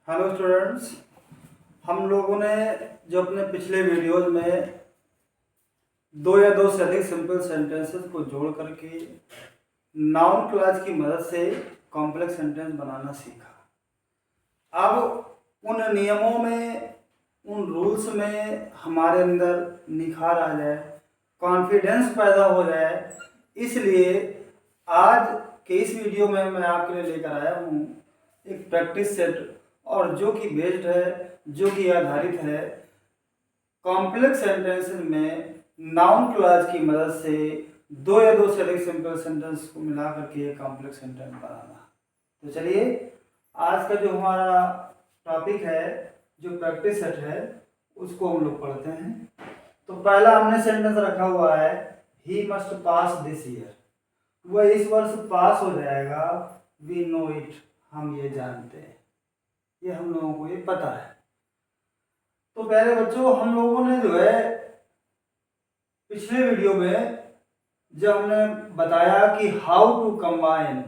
Hello students. हम लोगों ने जो अपने पिछले वीडियोज में दो या दो से अधिक सिंपल सेंटेंसेस को जोड़ करके नाउन क्लॉज की मदद से कॉम्प्लेक्स सेंटेंस बनाना सीखा। अब उन नियमों में, उन रूल्स में हमारे अंदर निखार आ जाए, कॉन्फिडेंस पैदा हो जाए, इसलिए आज के इस वीडियो में मैं आपके लिए लेकर आया हूँ एक प्रैक्टिस सेट, और जो कि बेस्ड है, जो कि आधारित है कॉम्प्लेक्स सेंटेंसेस में नाउन क्लॉज की मदद से दो या दो से अधिक सिंपल सेंटेंस को मिला करके एक कॉम्प्लेक्स सेंटेंस बनाना। तो चलिए आज का जो हमारा टॉपिक है, जो प्रैक्टिस सेट है, उसको हम लोग पढ़ते हैं। तो पहला हमने सेंटेंस रखा हुआ है ही मस्ट पास दिस ईयर। वह इस वर्ष पास हो जाएगा। वी नो इट, हम ये जानते हैं, ये हम लोगों को ये पता है। तो पहले बच्चों, हम लोगों ने जो है पिछले वीडियो में जब हमने बताया कि हाउ टू कंबाइन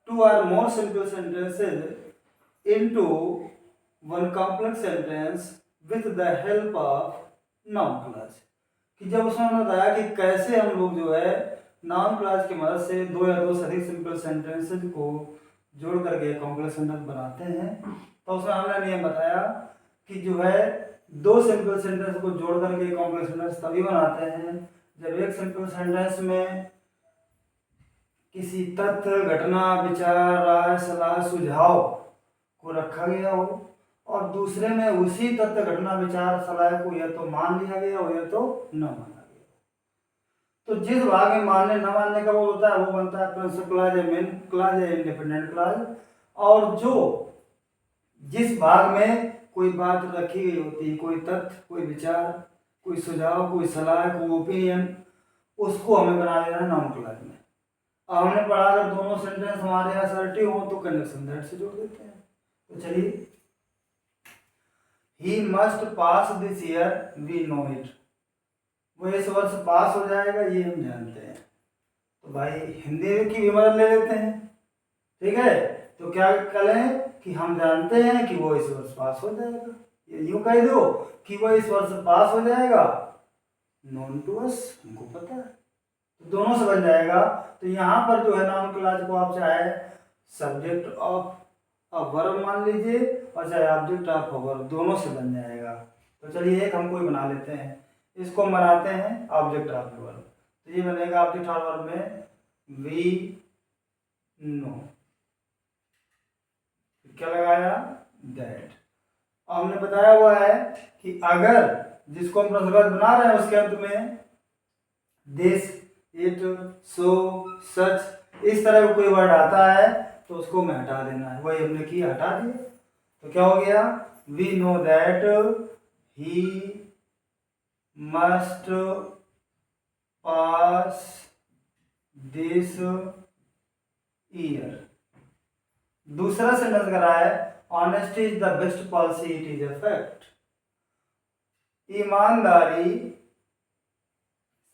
टू और more simple sentences into one complex sentence with the help of noun clause, कि जब उसमें हमने बताया कि कैसे हम लोग जो है नाउन क्लॉज की मदद से दो या दो से अधिक सिंपल सेंटेंसेस को जोड़ करके कॉम्प्लेक्स सेंटेंस बनाते हैं। तो उसमें हमने नियम बताया कि जो है दो सिंपल सेंटेंस को जोड़ करके कॉम्प्लेक्स सेंटेंस तभी बनाते हैं जब एक सिंपल सेंटेंस में किसी तथ्य, घटना, विचार, राय, सलाह, सुझाव को रखा गया हो और दूसरे में उसी तथ्य, घटना, विचार, सलाह को या तो मान लिया गया हो या तो न माना गया। तो जिस भाग में मानने न मानने का वो होता है वो बनता है प्रिंसिपल क्लॉज या मेन क्लॉज या इंडिपेंडेंट क्लॉज, और जो जिस भाग में कोई बात रखी गई होती है, कोई तथ्य, कोई विचार, कोई सुझाव, कोई सलाह, कोई ओपिनियन, उसको हमें बना देना है नाउन क्लॉज में। अब हमने पढ़ा अगर दोनों सेंटेंस हमारे असर्टिव हो तो कनेक्शन दैट से जोड़ देते हैं। तो चलिए, he must pass this year, we know it. वो इस वर्ष पास हो जाएगा, ये हम जानते हैं। तो भाई हिंदी की भी मदद ले लेते हैं, ठीक है। तो क्या करें कि हम जानते हैं कि वो इस वर्ष पास हो जाएगा, ये यूं कह दो कि वो इस वर्ष पास हो जाएगा, नोन टू अस, हमको पता है। तो दोनों से बन जाएगा। तो यहाँ पर जो है नाउन क्लॉज को आप चाहे सब्जेक्ट ऑफ अ वर्ब मान लीजिए और चाहे ऑब्जेक्ट ऑफ अ वर्ब, दोनों से बन जाएगा। तो चलिए एक हम कोई बना लेते हैं, इसको हम बनाते हैं ऑब्जेक्ट ऑफ वर्ब। तो ये बनेगा ऑब्जेक्ट ऑफ वर्ब में वी नो, क्या लगाया दैट। हमने बताया हुआ है कि अगर जिसको हम प्रश्नवाद बना रहे हैं उसके अंत में दिस, इट, सो, सच इस तरह का कोई वर्ड आता है तो उसको हमें हटा देना है। वही हमने किया, हटा दिया। तो क्या हो गया, we know that he must pass this year. दूसरा सेंटेंस करा है honesty is the best policy, it is a fact. ईमानदारी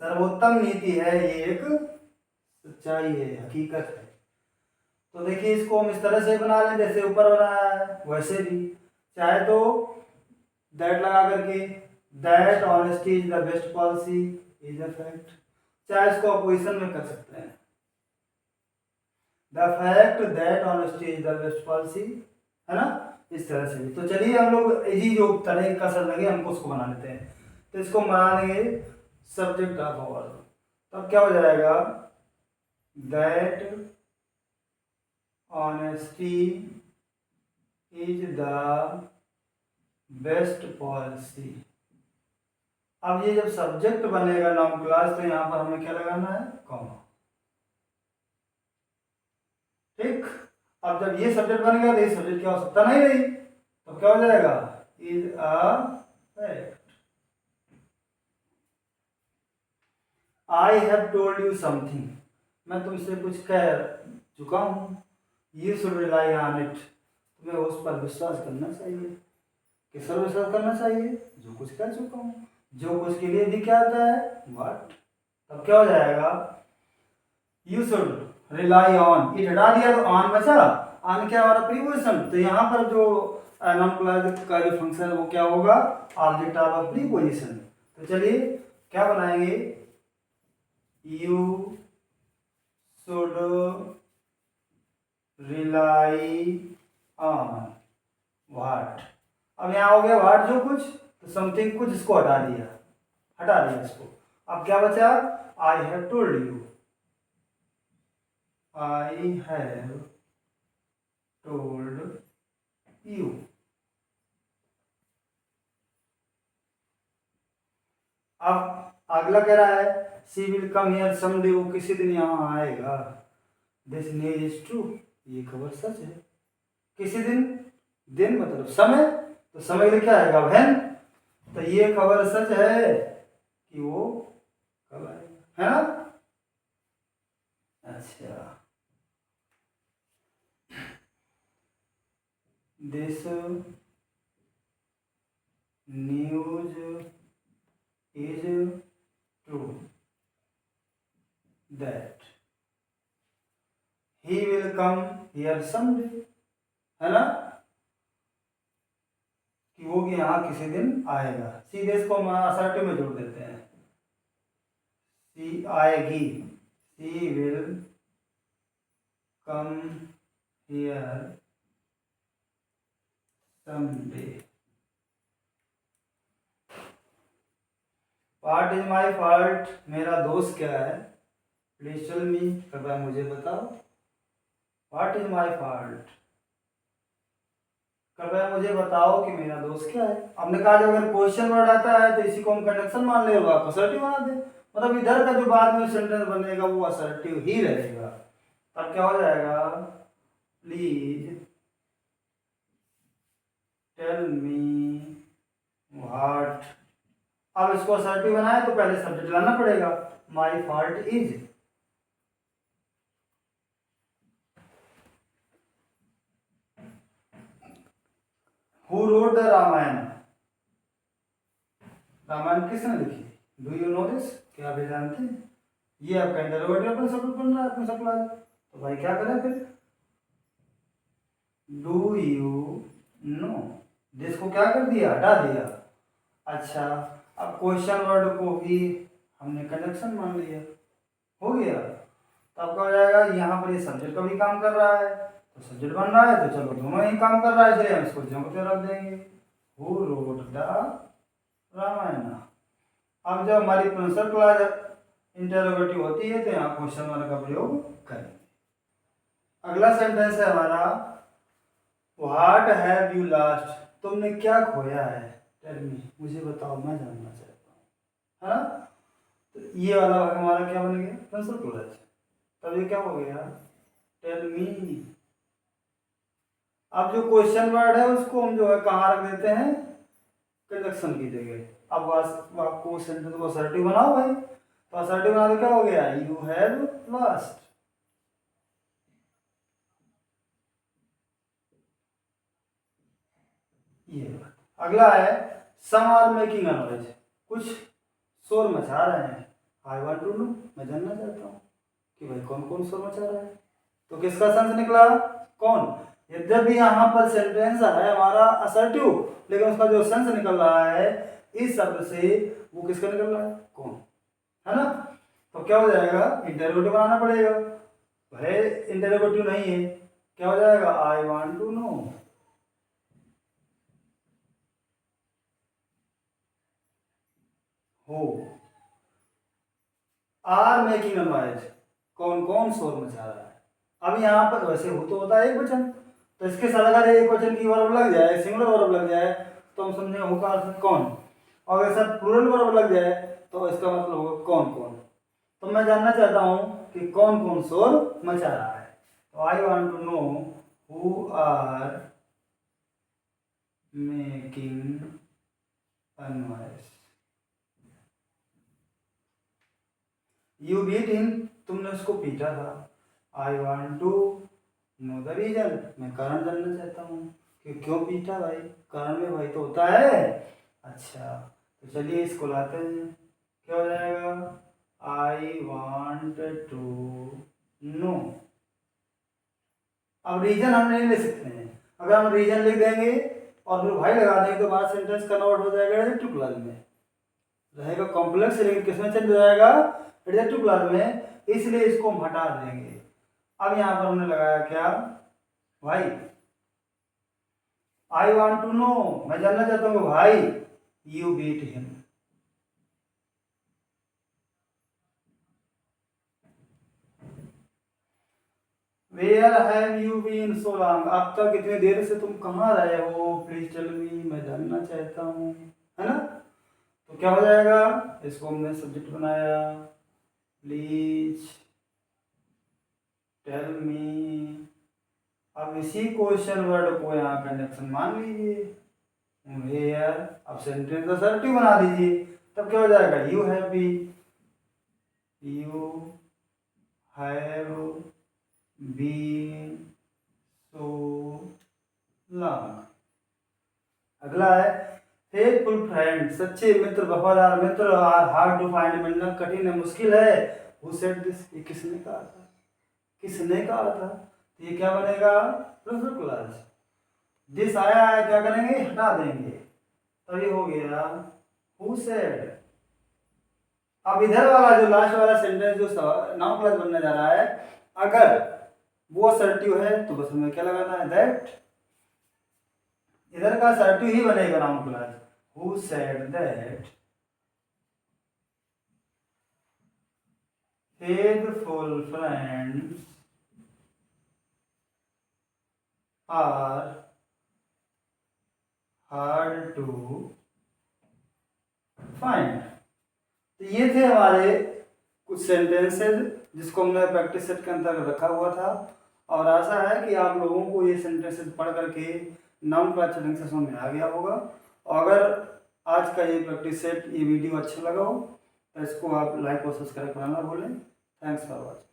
सर्वोत्तम नीति है, ये एक सच्चाई है, हकीकत है। तो देखिए इसको हम इस तरह से बना लें जैसे ऊपर बनाया है, वैसे भी चाहे तो दैट लगा करके that honesty is the best policy is a fact, चाहे इसको अपोजिशन में कर सकते हैं, the fact that honesty is the best policy, है ना, इस तरह से भी। तो चलिए हम लोग इजी जो तरह का सर लगे हमको उसको बना लेते हैं। तो इसको बना देंगे सब्जेक्ट ऑफ वर्ब। तब क्या हो जाएगा, that honesty is the best policy. अब ये जब सब्जेक्ट बनेगा नाउन क्लॉज तो यहां पर हमें क्या लगाना है, कॉमा, ठीक। अब जब ये सब्जेक्ट बन गया तो ये सब्जेक्ट की आवश्यकता नहीं रही, तो क्या हो जाएगा, is a fact. I have told you something, मैं तुमसे कुछ कह चुका हूं, you should rely on it, तुम्हें उस पर विश्वास करना चाहिए। किस पर विश्वास करना चाहिए, जो कुछ कह चुका हूं, जो कुछ के लिए भी क्या आता है, व्हाट। तब क्या हो जाएगा, you should rely on, it हटा दिया तो ऑन बचा, ऑन क्या हमारा प्रीपोजिशन, तो यहाँ पर जो नाउन क्लॉज का जो फंक्शन है वो क्या होगा, ऑब्जेक्ट ऑफ प्रीपोजिशन। तो चलिए क्या बनाएंगे, you should rely on what. अब यहाँ हो गया व्हाट जो कुछ, तो समथिंग कुछ, इसको हटा दिया इसको। अब क्या बचा, I have told you, I have told you. अब अगला कह रहा है she will come here someday, वो किसी दिन यहाँ आएगा। दिस न्यूज इज ट्रू, ये खबर सच है। किसी दिन, दिन मतलब समय, तो समय लिखा आएगा व्हेन, तो ये खबर सच है कि वो कब आएगा, है ना। अच्छा, this news is true that he will come here someday, है ना, कि वो कि यहाँ किसी दिन आएगा। सीधे इसको हम असर्टिव में जोड़ देते हैं, सी आएगी, she will come here someday. What is my fault, मेरा दोष क्या है, प्लीज टेल मी, कृपया मुझे बताओ। व्हाट इज माई फॉल्ट, कृपया मुझे बताओ कि मेरा दोष क्या है। हमने कहा जब अगर क्वेश्चन वर्ड आता है तो इसी को हम कंडक्शन मान ले, असर्टिव बना दे, मतलब इधर का जो बाद में सेंटेंस बनेगा वो असर्टिव ही रहेगा। तब क्या हो जाएगा, प्लीज टेल मी व्हाट। अब इसको असर्टिव बनाए तो पहले सब्जेक्ट लाना पड़ेगा, my fault is. Who wrote the Ramayana, Ramayana किसने लिखी, डू यू नो दिस, क्या आप ये जानते हैं। ये आपका इंटरोगेटिव अपन सब बन रहा है अपने सप्लाई, तो भाई क्या करें फिर, डू यू नो, दिस को क्या कर दिया, हटा दिया। अच्छा, अब क्वेश्चन वर्ड को भी हमने कंजक्शन मान लिया, हो गया। तो अब क्या हो जाएगा, यहाँ पर ये सब्जेक्ट का भी काम कर रहा है, तो सब्जेक्ट बन रहा है, तो चलो दोनों ही काम कर रहा है, इसलिए हम इसको ज्यों को त्यों रख देंगे, हु रोट द रामायण। अब जब हमारी प्रिंसिपल क्लास इंटरोगेटिव होती है तो यहाँ क्वेश्चन वर्ड का प्रयोग करें। अगला सेंटेंस है हमारा, व्हाट हैव यू लॉस्ट, तुमने क्या खोया है, टेल मी, मुझे बताओ, मैं जानना चाहता हूँ, है ना। तो ये वाला हमारा क्या बन गया, प्रिंसिपल क्लास। तब ये क्या हो गया, टेल मी। अब जो क्वेश्चन वर्ड है उसको हम जो है कहाँ रख देते हैं, कंजक्शन की जगह। अब आपको सेंटेंस को असर्टिव बनाओ भाई, तो असर्टिव बना तो क्या हो गया, यू हैव लॉस्ट। ये बात। अगला है some are making a noise, कुछ शोर मचा रहे हैं। आई वांट टू नो, मैं जानना चाहता हूँ कि भाई कौन कौन शोर मचा रहा है। तो किसका सेंस निकला, कौन। यद्यपि यहाँ पर सेंटेंस है हमारा असर्टिव, लेकिन उसका जो सेंस निकल रहा है इस शब्द से, वो किसका निकल रहा है, कौन, है ना। तो क्या हो जाएगा, इंटरोगेटिव बनाना पड़ेगा, भले इंटरोगेटिव नहीं है, क्या हो जाएगा, आई वांट टू नो। हो, आर मेकिंग अ नॉइज, कौन कौन शोर मचा रहा है। अब यहाँ पर वैसे हो तो होता है एक वचन, तो इसके साथ अगर एक वचन की वर्ब लग जाए, सिंगुलर वर्ब लग जाए, तो हम समझेंगे हो का अर्थ कौन, और अगर साथ प्लूरल वर्ब लग जाए तो इसका मतलब होगा कौन कौन। तो मैं जानना चाहता हूँ कि कौन कौन शोर मचा रहा है, तो I want to know who are making a noise. You beat him, तुमने उसको पीटा था। I want to know the reason, मैं कारण जानना चाहता हूँ कि क्यों पीटा भाई, कारण में भाई तो होता है। अच्छा, तो चलिए इसको लाते हैं, क्या हो जाएगा, आई वांट टू नो। अब रीजन हम नहीं ले सकते हैं। अगर हम रीजन लिख देंगे और फिर भाई लगा देंगे तो हमारा सेंटेंस कन्वर्ट हो जाएगा एडजेक्टिव क्लॉज में, रहेगा कॉम्प्लेक्स लेकिन किसमें चेंज हो जाएगा, एडजेक्टिव क्लॉज में, इसलिए इसको हम हटा देंगे। अब यहाँ पर हमने लगाया क्या, भाई आई वॉन्ट टू नो, मैं जानना चाहता हूँ भाई you beat him. Where have you been so long, अब तक इतनी देर से तुम कहाँ रहे हो, प्लीज टेल मी, मैं जानना चाहता हूँ, है ना। तो क्या हो जाएगा, इसको हमने सब्जेक्ट बनाया, प्लीज टेल मी। अब इसी क्वेश्चन वर्ड को यहाँ कंडक्शन मान लीजिए, वेयर, अब सेंटेंस असर्टिव बना दीजिए, तब क्या हो जाएगा, you have be, you have been so long. अगला है फेथफुल फ्रेंड, सच्चे मित्र, वफादार मित्र, आर हार्ड टू फाइंड, मिलना कठिन है, मुश्किल है। हु सेड दिस, ये किसने कहा था, किसने कहा था, तो ये क्या बनेगा, प्लस क्लास। दिस आया है, क्या करेंगे, हटा देंगे, तो ये हो गया हु सेड। अब इधर वाला जो लास्ट वाला सेंटेंस जो नाउन क्लॉज बनने जा रहा है, अगर वो असर्टिव है तो बस हमें क्या लगाना है, दैट। इधर का असर्टिव ही बनेगा noun clause, who said that faithful friends are hard to find. तो ये थे हमारे कुछ सेंटेंसेस जिसको हमने प्रैक्टिस सेट के अंदर रखा हुआ था, और आशा है कि आप लोगों को ये सेंटेंसेस पढ़ करके नाउन क्लॉज चैटिंग से समझ में आ गया होगा। और अगर आज का ये प्रैक्टिस सेट, ये वीडियो अच्छा लगा हो तो इसको आप लाइक और सब्सक्राइब करना ना भूलें। Thanks for watching.